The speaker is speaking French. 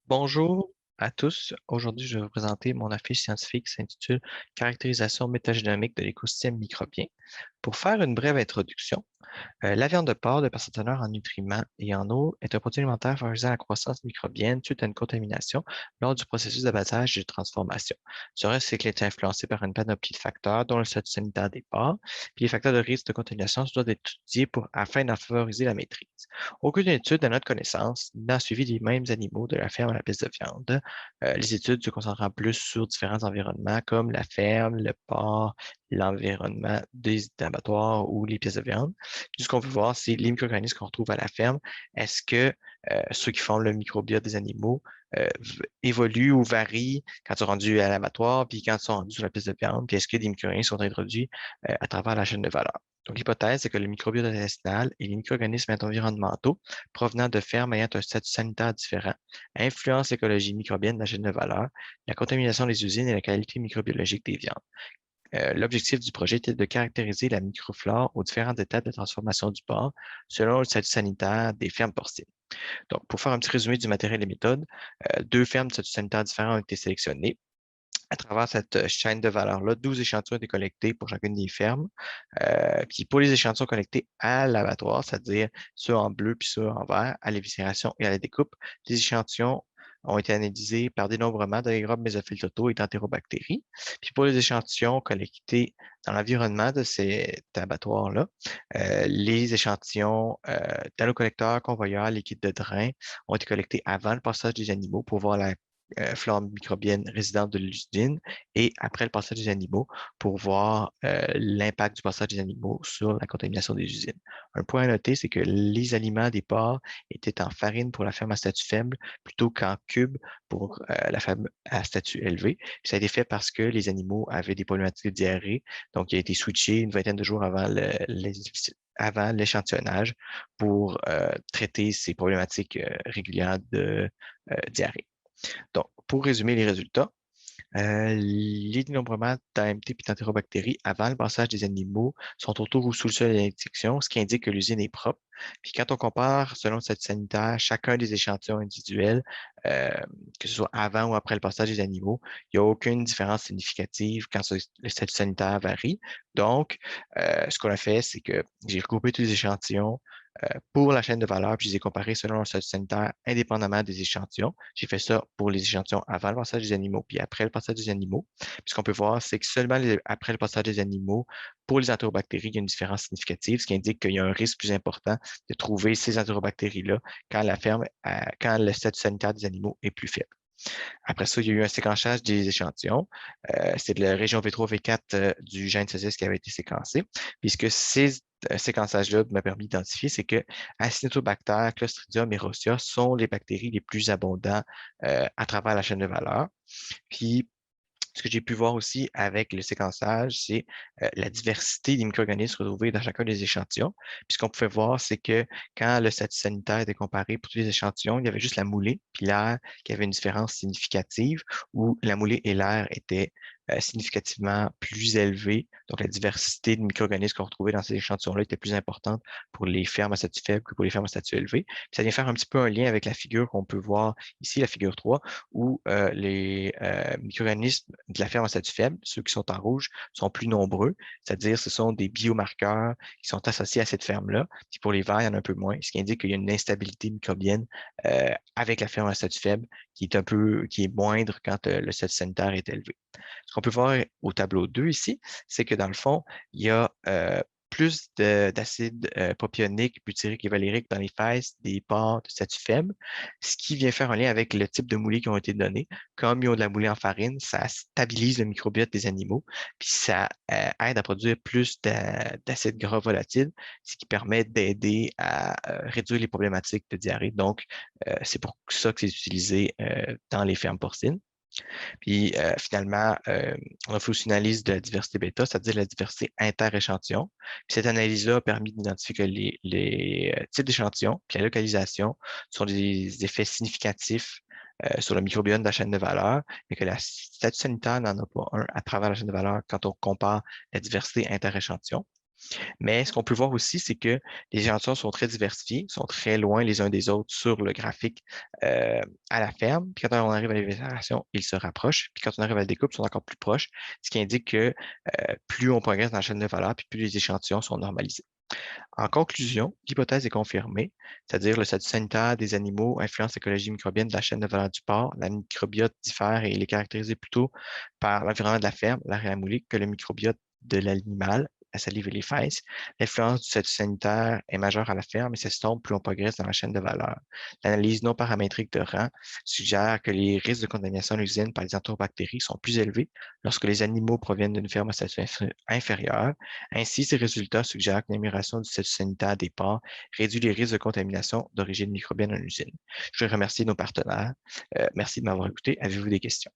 Bonjour à tous. Aujourd'hui, je vais vous présenter mon affiche scientifique qui s'intitule Caractérisation métagénomique de l'écosystème microbien. Pour faire une brève introduction, la viande de porc, de par teneur en nutriments et en eau, est un produit alimentaire favorisant la croissance microbienne suite à une contamination lors du processus d'abattage et de transformation. Ce cycle est influencé par une panoplie de facteurs, dont le statut sanitaire des porcs, puis les facteurs de risque de contamination doivent être étudiés afin d'en favoriser la maîtrise. Aucune étude, à notre connaissance, n'a suivi les mêmes animaux de la ferme à la piste de viande. Les études se concentrent plus sur différents environnements comme la ferme, le porc, l'environnement des abattoirs ou les pièces de viande. Puis ce qu'on veut voir, c'est les micro-organismes qu'on retrouve à la ferme. Est-ce que ceux qui font le microbiote des animaux évoluent ou varient quand ils sont rendus à l'abattoir, puis quand ils sont rendus sur la piste de viande, puis est-ce que des micro-organismes sont introduits à travers la chaîne de valeur? Donc, l'hypothèse, c'est que le microbiote intestinal et les micro-organismes environnementaux provenant de fermes ayant un statut sanitaire différent influencent l'écologie microbienne de la chaîne de valeur, la contamination des usines et la qualité microbiologique des viandes. L'objectif du projet était de caractériser la microflore aux différentes étapes de transformation du porc selon le statut sanitaire des fermes porcines. Donc, pour faire un petit résumé du matériel et des méthodes, deux fermes de statut sanitaire différents ont été sélectionnées. À travers cette chaîne de valeur-là, 12 échantillons ont été collectés pour chacune des fermes. Puis pour les échantillons collectés à l'abattoir, c'est-à-dire ceux en bleu puis ceux en vert, à l'éviscération et à la découpe, les échantillons ont été analysés par dénombrement d'aérobes mésophiles totaux et d'entérobactéries. Puis pour les échantillons collectés dans l'environnement de cet abattoir-là, les échantillons d'allocollecteurs, convoyeurs, liquides de drain ont été collectés avant le passage des animaux pour voir la flore microbienne résidente de l'usine et après le passage des animaux pour voir l'impact du passage des animaux sur la contamination des usines. Un point à noter, c'est que les aliments des porcs étaient en farine pour la ferme à statut faible plutôt qu'en cube pour la ferme à statut élevé. Ça a été fait parce que les animaux avaient des problématiques de diarrhée, donc il a été switché une vingtaine de jours avant l'échantillonnage pour traiter ces problématiques régulières de diarrhée. Donc, pour résumer les résultats, les dénombrements d'AMT et d'entérobactéries avant le passage des animaux sont autour ou sous le seuil d'injection, ce qui indique que l'usine est propre. Puis quand on compare, selon le statut sanitaire, chacun des échantillons individuels, euh, que ce soit avant ou après le passage des animaux, il n'y a aucune différence significative quand le statut sanitaire varie. Donc, ce qu'on a fait, c'est que j'ai regroupé tous les échantillons pour la chaîne de valeur, puis je les ai comparés selon le statut sanitaire indépendamment des échantillons. J'ai fait ça pour les échantillons avant le passage des animaux, puis après le passage des animaux. Puis ce qu'on peut voir, c'est que seulement après le passage des animaux, pour les entérobactéries, il y a une différence significative, ce qui indique qu'il y a un risque plus important de trouver ces entérobactéries-là quand la ferme, quand le statut sanitaire des animaux est plus faible. Après ça, il y a eu un séquençage des échantillons. C'est de la région V3, V4 du gène C6 qui avait été séquencé. Puis ce que ces séquençages-là m'a permis d'identifier, c'est que Acinetobacter, Clostridium et Rosia sont les bactéries les plus abondantes à travers la chaîne de valeur. Puis ce que j'ai pu voir aussi avec le séquençage, c'est la diversité des micro-organismes retrouvés dans chacun des échantillons. Puis ce qu'on pouvait voir, c'est que quand le statut sanitaire était comparé pour tous les échantillons, il y avait juste la moulée puis l'air qui avait une différence significative, où la moulée et l'air étaient significativement plus élevés. Donc la diversité de micro-organismes qu'on retrouvait dans ces échantillons-là était plus importante pour les fermes à statut faible que pour les fermes à statut élevé. Puis ça vient faire un petit peu un lien avec la figure qu'on peut voir ici, la figure 3, où les micro-organismes de la ferme à statut faible, ceux qui sont en rouge, sont plus nombreux, c'est-à-dire ce sont des biomarqueurs qui sont associés à cette ferme-là. Puis pour les verts, il y en a un peu moins, ce qui indique qu'il y a une instabilité microbienne avec la ferme à statut faible qui est moindre quand le statut sanitaire est élevé. Ce qu'on peut voir au tableau 2 ici, c'est que dans le fond, il y a plus d'acide propionique, butyrique et valérique dans les fesses des porcs de statut faible, ce qui vient faire un lien avec le type de moulée qui ont été donnés. Comme ils ont de la moulée en farine, ça stabilise le microbiote des animaux, puis ça aide à produire plus d'acide gras volatile, ce qui permet d'aider à réduire les problématiques de diarrhée. Donc, c'est pour ça que c'est utilisé dans les fermes porcines. Puis finalement, on a fait aussi une analyse de la diversité bêta, c'est-à-dire la diversité inter-échantillon. Puis cette analyse-là a permis d'identifier que les types d'échantillons puis la localisation sont des effets significatifs sur le microbiome de la chaîne de valeur, mais que la statut sanitaire n'en a pas un à travers la chaîne de valeur quand on compare la diversité inter-échantillon. Mais ce qu'on peut voir aussi, c'est que les échantillons sont très diversifiés, sont très loin les uns des autres sur le graphique euh, à la ferme. Puis quand on arrive à l'évaluation, ils se rapprochent. Puis quand on arrive à la découpe, ils sont encore plus proches, ce qui indique que plus on progresse dans la chaîne de valeur, puis plus les échantillons sont normalisés. En conclusion, l'hypothèse est confirmée, c'est-à-dire le statut sanitaire des animaux influence l'écologie microbienne de la chaîne de valeur du porc. La microbiote diffère et il est caractérisé plutôt par l'environnement de la ferme, l'air et la moulique, que le microbiote de l'animal, la salive et les fesses. L'influence du statut sanitaire est majeure à la ferme et s'estompe plus on progresse dans la chaîne de valeur. L'analyse non paramétrique de rang suggère que les risques de contamination à l'usine par les enterobactéries sont plus élevés lorsque les animaux proviennent d'une ferme à statut inférieur. Ainsi, ces résultats suggèrent que l'amélioration du statut sanitaire des porcs réduit les risques de contamination d'origine microbienne en usine. Je veux remercier nos partenaires. Merci de m'avoir écouté. Avez-vous des questions?